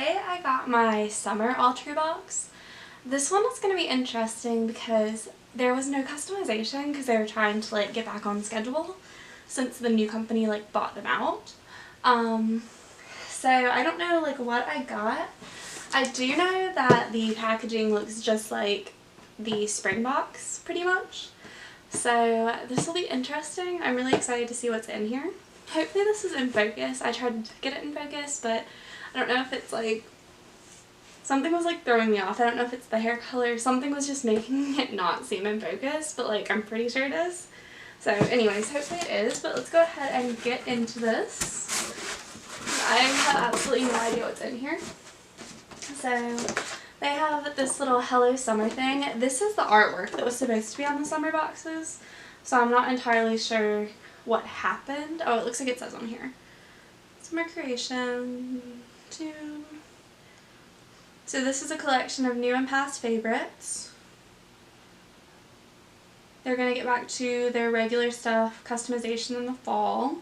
today I got my summer Alltrue box. This one is going to be interesting because there was no customization because they were trying to like get back on schedule since the new company like bought them out. So I don't know like what I got. I do know that the packaging looks just like the spring box pretty much. So this will be interesting. I'm really excited to see what's in here. Hopefully this is in focus. I tried to get it in focus, but I don't know if it's like, something was like throwing me off. I don't know if it's the hair color. Something was just making it not seem in focus, but like I'm pretty sure it is. So anyways, hopefully it is, but let's go ahead and get into this. I have absolutely no idea what's in here. So they have this little Hello Summer thing. This is the artwork that was supposed to be on the summer boxes, so I'm not entirely sure what happened. Oh, it looks like it says on here. Summer Creation 2. So this is a collection of new and past favorites. They're going to get back to their regular stuff, customization in the fall.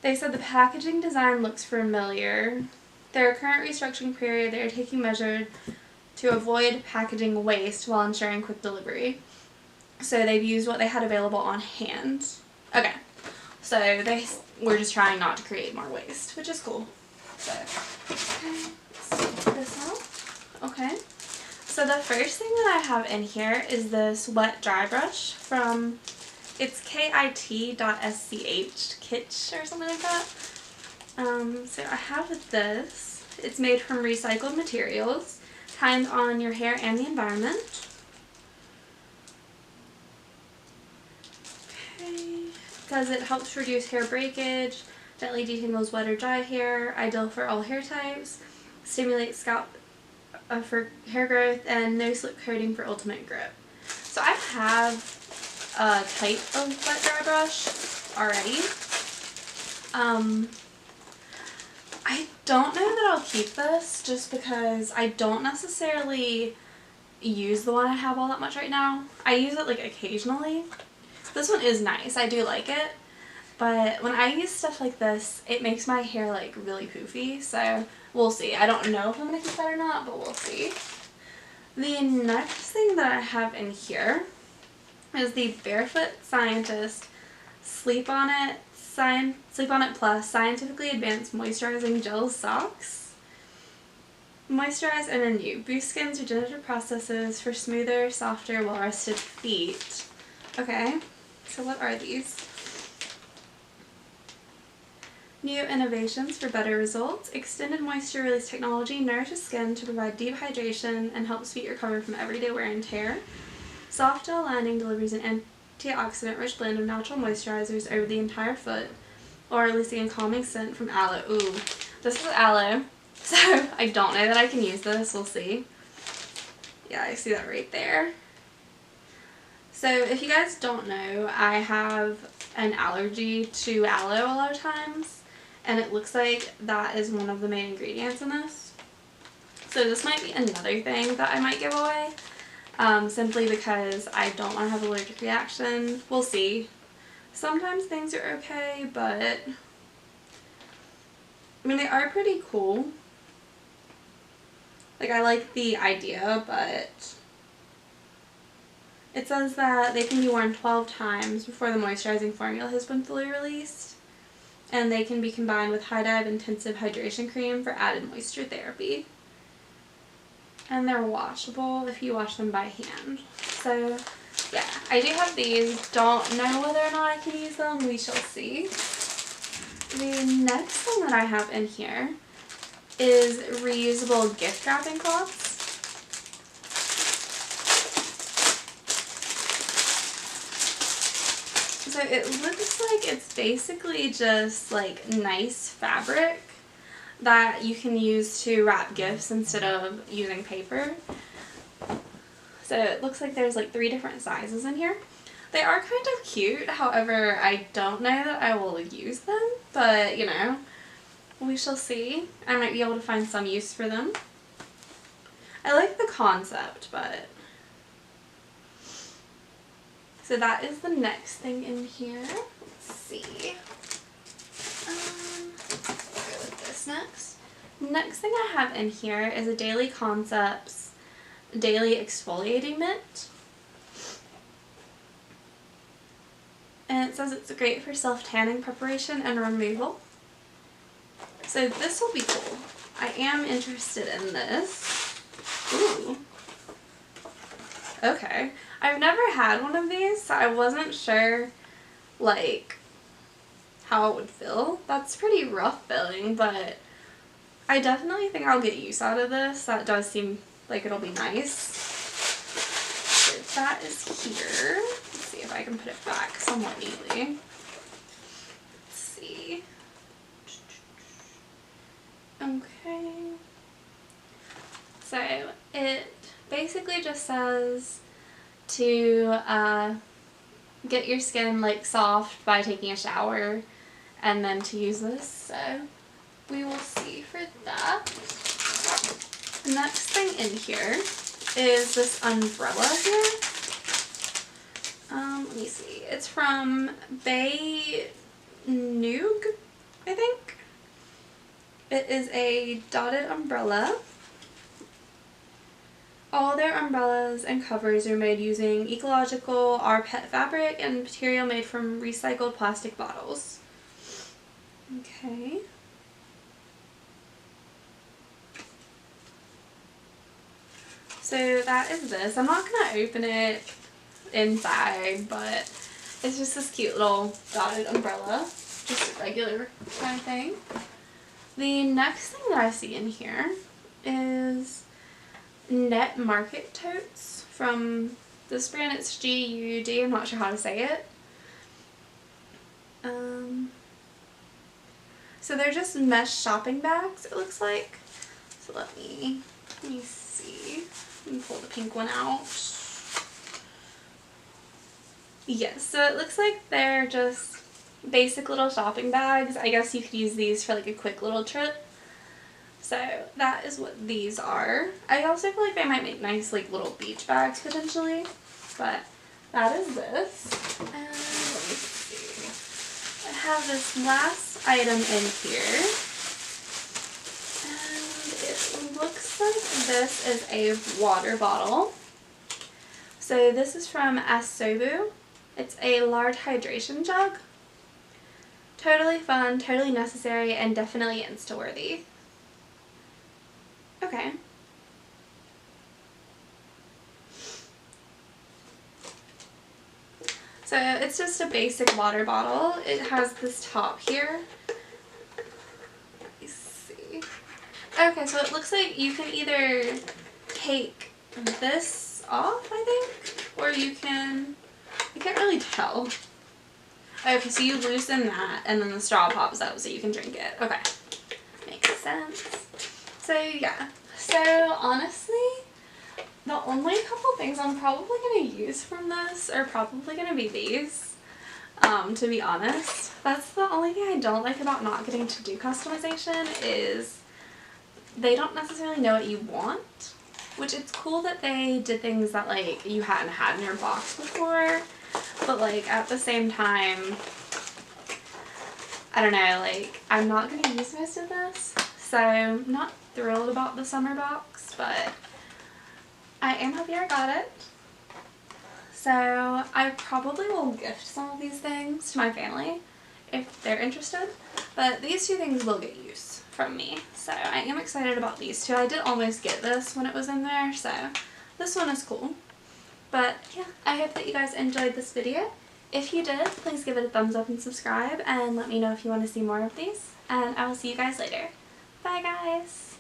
They said the packaging design looks familiar. Their current restructuring period, they are taking measures to avoid packaging waste while ensuring quick delivery. So they've used what they had available on hand. Okay, so they were just trying not to create more waste, which is cool. So, okay, let's take this out. Okay, so the first thing that I have in here is this wet dry brush from, it's kit.sch, kitsch or something like that. So I have this. It's made from recycled materials, kind on your hair and the environment. Okay, it says it helps reduce hair breakage, gently detangles wet or dry hair, ideal for all hair types, stimulates scalp for hair growth, and no slip coating for ultimate grip. So I have a type of wet dry brush already. I don't know that I'll keep this just because I don't necessarily use the one I have all that much right now. I use it like occasionally. This one is nice. I do like it. But when I use stuff like this, it makes my hair like really poofy. So we'll see. I don't know if I'm going to keep that or not, but we'll see. The next thing that I have in here is the Barefoot Scientist Sleep On It Plus Scientifically Advanced Moisturizing Gel Socks. Moisturize and renew. Boost skin's regenerative processes for smoother, softer, well-rested feet. Okay, so what are these? New innovations for better results. Extended moisture release technology nourishes skin to provide deep hydration and helps feet recover from everyday wear and tear. Soft gel lining delivers an antioxidant-rich blend of natural moisturizers over the entire foot, or releasing a calming scent from aloe. Ooh, this is aloe, so I don't know that I can use this. We'll see. Yeah, I see that right there. So if you guys don't know, I have an allergy to aloe a lot of times, and it looks like that is one of the main ingredients in this. So this might be another thing that I might give away. Simply because I don't want to have an allergic reaction. We'll see. Sometimes things are okay, but I mean, they are pretty cool. Like, I like the idea, but it says that they can be worn 12 times before the moisturizing formula has been fully released, and they can be combined with High Dive Intensive Hydration Cream for added moisture therapy. And they're washable if you wash them by hand. So yeah, I do have these. Don't know whether or not I can use them. We shall see. The next thing that I have in here is reusable gift wrapping cloths. So it looks like it's basically just like nice fabric that you can use to wrap gifts instead of using paper. So it looks like there's like 3 different sizes in here. They are kind of cute, however I don't know that I will use them, but you know, we shall see. I might be able to find some use for them. I like the concept, but... So that is the next thing in here. Let's see. Let's go with this what's next. Next thing I have in here is a Daily Concepts Daily Exfoliating Mitt. And it says it's great for self-tanning preparation and removal. So this will be cool. I am interested in this. Ooh. Okay. I've never had one of these, so I wasn't sure, like, how it would feel. That's pretty rough feeling, but I definitely think I'll get use out of this. That does seem like it'll be nice. So that is here. Let's see if I can put it back somewhat neatly. Let's see. Okay. So it basically just says to get your skin like soft by taking a shower, and then to use this. So we will see for that. The next thing in here is this umbrella here. Let me see. It's from Bay Noog, I think. It is a dotted umbrella. All their umbrellas and covers are made using ecological rPET fabric and material made from recycled plastic bottles. Okay. So that is this. I'm not going to open it inside, but it's just this cute little dotted umbrella. Just a regular kind of thing. The next thing that I see in here is Net Market Totes from this brand. It's G-U-D. I'm not sure how to say it. So they're just mesh shopping bags, it looks like. So let me see. Let me pull the pink one out. Yes, so it looks like they're just basic little shopping bags. I guess you could use these for like a quick little trip. So that is what these are. I also feel like they might make nice like little beach bags potentially, but that is this. And let me see. I have this last item in here, and it looks like this is a water bottle. So this is from Asobu. It's a large hydration jug. Totally fun, totally necessary, and definitely Insta-worthy. Okay. So it's just a basic water bottle. It has this top here. Let me see. Okay, so it looks like you can either take this off, I think, or you can, I can't really tell. Okay, so you loosen that and then the straw pops out so you can drink it. Okay, makes sense. So yeah, so honestly, the only couple things I'm probably going to use from this are probably going to be these, to be honest. That's the only thing I don't like about not getting to do customization is they don't necessarily know what you want, which it's cool that they did things that like you hadn't had in your box before, but like at the same time, I don't know, like I'm not going to use most of this, so I'm not thrilled about the summer box, but I am happy I got it. So I probably will gift some of these things to my family if they're interested, but these two things will get use from me, so I am excited about these two. I did almost get this when it was in there, so this one is cool. But yeah, I hope that you guys enjoyed this video. If you did, please give it a thumbs up and subscribe, and let me know if you want to see more of these, and I will see you guys later. Bye guys!